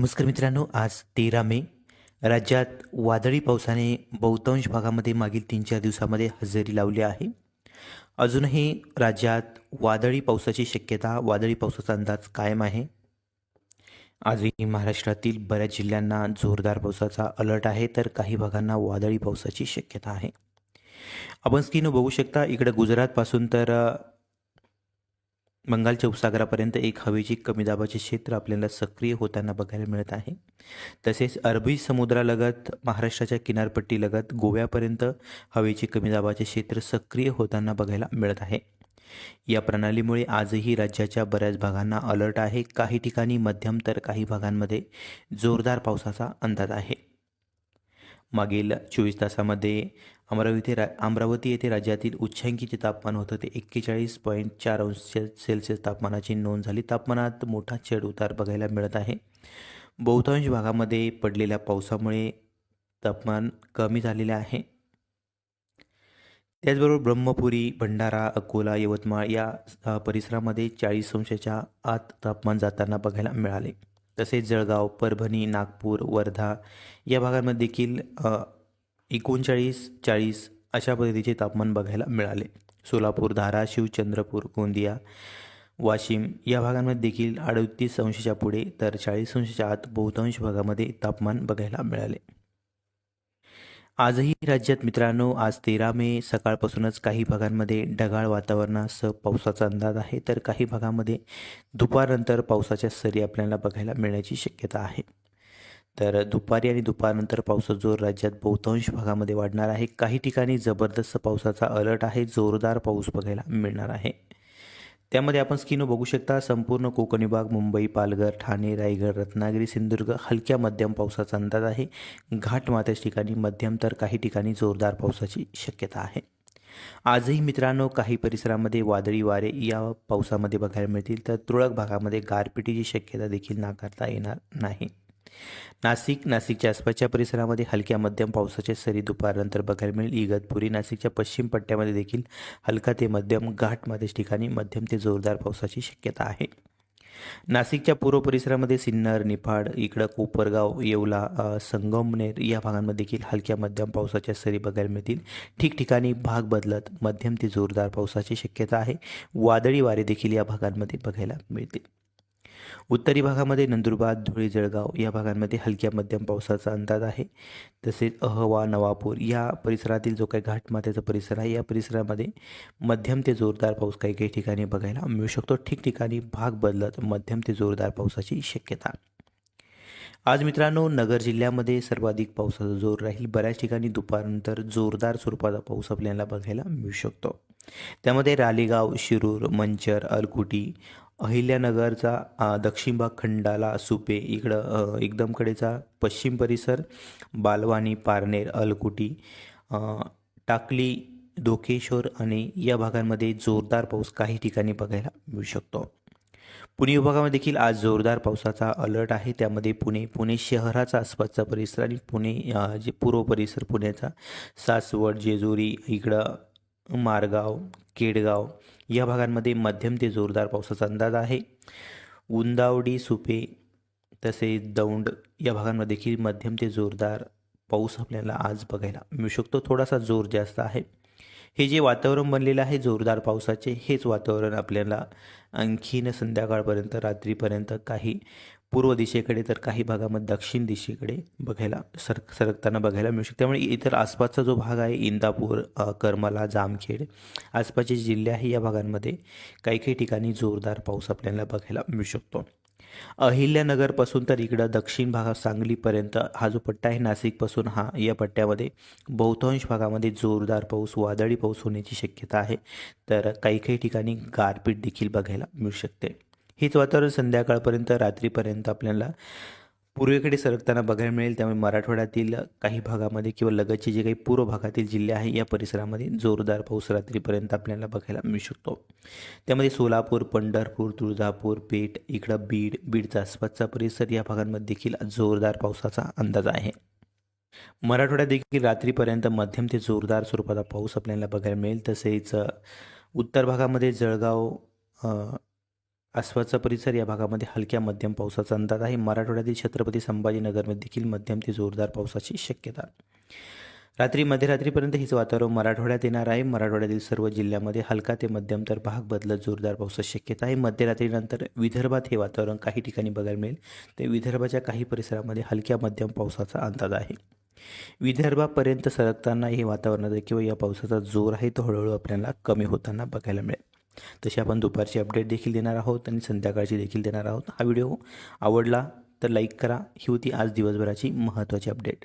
नमस्कार मित्रांनो, आज 13 मे राज्यात वादळी पावसाने बहुतांश भागामध्ये मागील 3-4 दिवसामध्ये हजेरी लावली आहे. अजूनही राज्यात वादळी पावसाची शक्यता, वादळी पावसाचा अंदाज कायम आहे. आजही महाराष्ट्रातील बऱ्याच जिल्ह्यांना जोरदार पावसाचा अलर्ट आहे, तर काही भागांना वादळी पावसाची शक्यता आहे. आपण स्क्रीनवर बघू शकता, इकडे गुजरातपासून तर बंगालच्या उपसागरापर्यंत एक हवेची कमी दाबाचे क्षेत्र आपल्याला सक्रिय होताना बघायला मिळत आहे. तसेच अरबी समुद्रालगत महाराष्ट्राच्या किनारपट्टीलगत गोव्यापर्यंत हवेची कमी दाबाचे क्षेत्र सक्रिय होताना बघायला मिळत आहे. या प्रणालीमुळे आजही राज्याच्या बऱ्याच भागांना अलर्ट आहे. काही ठिकाणी मध्यम तर काही भागांमध्ये जोरदार पावसाचा अंदाज आहे. मागील 24 तासामध्ये अमरावती येथे राज्यातील उच्चांकीचे तापमान होतं ते 41.4 अंश सेल्सिअस तापमानाची नोंद झाली. तापमानात मोठा चढ उतार बघायला मिळत आहे. बहुतांश भागामध्ये पडलेल्या पावसामुळे तापमान कमी झालेले आहे. त्याचबरोबर ब्रह्मपुरी, भंडारा, अकोला, यवतमाळ या परिसरामध्ये 40 अंशाच्या आत तापमान जाताना बघायला मिळाले. तसेच जळगाव, परभणी, नागपूर, वर्धा या भागांमध्ये देखील 39-40 अशा पद्धतीचे तापमान बघायला मिळाले. सोलापूर, धाराशिव, चंद्रपूर, गोंदिया, वाशिम या भागांमध्ये देखील 38 अंशाच्या पुढे तर 40 अंशाच्या आत बहुतांश भागामध्ये तापमान बघायला मिळाले. आजही राज्यात मित्रांनो, आज 13 मे सकाळपासूनच काही भागांमध्ये ढगाळ वातावरणासह पावसाचा अंदाज आहे, तर काही भागामध्ये दुपारनंतर पावसाच्या सरी आपल्याला बघायला मिळण्याची शक्यता आहे. तर दुपारी आणि दुपारनंतर पावसाचा जोर राज्यात बहुतांश भागामध्ये वाढणार आहे. काही ठिकाणी जबरदस्त पावसाचा अलर्ट आहे, जोरदार पाऊस बघायला मिळणार आहे. त्यामध्ये आपण स्क्रीनवर बघू शकता, संपूर्ण कोकण विभाग, मुंबई, पालघर, ठाणे, रायगड, रत्नागिरी, सिंधुदुर्ग हलक्या मध्यम पावसाचा अंदाज आहे. घाटमाथ्याच्या ठिकाणी मध्यम तर काही ठिकाणी जोरदार पावसाची शक्यता आहे. आजही मित्रांनो, काही परिसरामध्ये वादळी वारे या पावसामध्ये बघायला मिळतील, तर तुरळक भागामध्ये गारपिटीची शक्यता देखील नाकारता येणार नाही. नाशिकच्या आसपासच्या परिसरामध्ये हलक्या मध्यम पावसाच्या सरी दुपारनंतर बघायला मिळेल. इगतपुरी, नाशिकच्या पश्चिम पट्ट्यामध्ये देखील हलका ते मध्यम, घाटमाथ्याच्या ठिकाणी मध्यम ते जोरदार पावसाची शक्यता आहे. नाशिकच्या पूर्व परिसरामध्ये सिन्नर, निफाड, इकडं कोपरगाव, येवला, संगमनेर या भागांमध्ये देखील हलक्या मध्यम पावसाच्या सरी बघायला मिळतील. ठिकठिकाणी भाग बदलत मध्यम ते जोरदार पावसाची शक्यता आहे. वादळी वारे देखील या भागांमध्ये बघायला मिळतील. उत्तरी भागामध्ये नंदुरबार, धुळे, जळगाव या भागांमध्ये हलक्या मध्यम पावसाचा अंदाज आहे. तसेच अहवा, नवापूर या परिसरातील जो काही घाटमाथ्याचा परिसर आहे, या परिसरामध्ये मध्यम ते जोरदार पाऊस काही काही ठिकाणी बघायला मिळू शकतो. ठिकठिकाणी भाग बदलत मध्यम ते जोरदार पावसाची शक्यता. आज मित्रांनो, नगर जिल्ह्यामध्ये सर्वाधिक पावसाचा जोर राहील. बऱ्याच ठिकाणी दुपारनंतर जोरदार स्वरूपाचा पाऊस आपल्याला बघायला मिळू शकतो. त्यामध्ये रालेगाव, शिरूर, मंचर, अलकुटी, अहिल्यानगरचा दक्षिण भाग, खंडाला, सुपे, इकडं एकदम कडेचा पश्चिम परिसर, बालवानी, पारनेर, अलकुटी, टाकली, दोकेश्वर आणि या भागांमध्ये जोरदार पाऊस काही ठिकाणी बघायला मिळू शकतो. पुणे विभागामध्ये देखील आज जोरदार पावसाचा अलर्ट आहे. त्यामध्ये पुणे शहराचा आसपासचा परिसर आणि जे पूर्व परिसर पुण्याचा, सासवड, जेजुरी, इकडं मारगाव, केडगाव या भागांमध्ये मध्यम ते जोरदार पावसाचा अंदाज आहे. उंदावडी, सुपे तसेच दौंड या भागांमध्ये देखील मध्यम ते जोरदार पाऊस आपल्याला आज बघायला मिळू शकतो. थोडासा जोर जास्त आहे. हे जे वातावरण बनलेलं आहे जोरदार पावसाचे, हेच वातावरण आपल्याला आणखीन संध्याकाळपर्यंत, रात्रीपर्यंत काही पूर्व दिशेकडे तर काही भागामध्ये दक्षिण दिशेकडे बघायला सरकताना बघायला मिळू शकते. त्यामुळे इतर आसपासचा जो भाग आहे, इंदापूर, करमाला, जामखेड आसपासचे जिल्हे आहे, या भागांमध्ये काही काही ठिकाणी जोरदार पाऊस आपल्याला बघायला मिळू शकतो. अहिल्यानगरपासून तर इकडं दक्षिण भागात सांगलीपर्यंत हा जो पट्टा आहे, नाशिकपासून या पट्ट्यामध्ये बहुतांश भागामध्ये जोरदार पाऊस, वादळी पाऊस होण्याची शक्यता आहे. तर काही काही ठिकाणी गारपीट देखील बघायला मिळू शकते. हेच वातावरण संध्याकाळपर्यंत, रात्रीपर्यंत आपल्याला पूर्वेकडे सरकताना बघायला मिळेल. त्यामुळे मराठवाड्यातील काही भागामध्ये किंवा लगतचे जे काही पूर्व भागातील जिल्हे आहे, या परिसरामध्ये जोरदार पाऊस रात्रीपर्यंत आपल्याला बघायला मिळू शकतो. त्यामध्ये सोलापूर, पंढरपूर, तुळजापूर, पेठ, इकडं बीडचा आसपासचा परिसर या भागांमध्ये देखील जोरदार पावसाचा अंदाज आहे. मराठवाड्यात देखील रात्रीपर्यंत मध्यम ते जोरदार स्वरूपाचा पाऊस आपल्याला बघायला मिळेल. तसेच उत्तर भागामध्ये जळगाव, आसपासचा परिसर या भागामध्ये हलक्या मध्यम पावसाचा अंदाज आहे. मराठवाड्यातील छत्रपती संभाजीनगरमध्ये देखील मध्यम ते जोरदार पावसाची शक्यता. रात्री मध्यरात्रीपर्यंत हीच वातावरण मराठवाड्यात येणार आहे. मराठवाड्यातील सर्व जिल्ह्यामध्ये हलका ते मध्यम तर भाग बदलत जोरदार पावसाची शक्यता आहे. मध्यरात्रीनंतर विदर्भात हे वातावरण काही ठिकाणी बघायला मिळेल. ते विदर्भाच्या काही परिसरामध्ये हलक्या मध्यम पावसाचा अंदाज आहे. विदर्भापर्यंत सरकताना हे वातावरणाचा किंवा या पावसाचा जोर आहे तो हळूहळू आपल्याला कमी होताना बघायला मिळेल. तशी आपण दुपारची अपडेट देखील देणार आहोत आणि संध्याकाळची देखील देणार आहोत. हा व्हिडिओ आवडला तर लाईक करा. ही होती आज दिवसभराची महत्त्वाची अपडेट.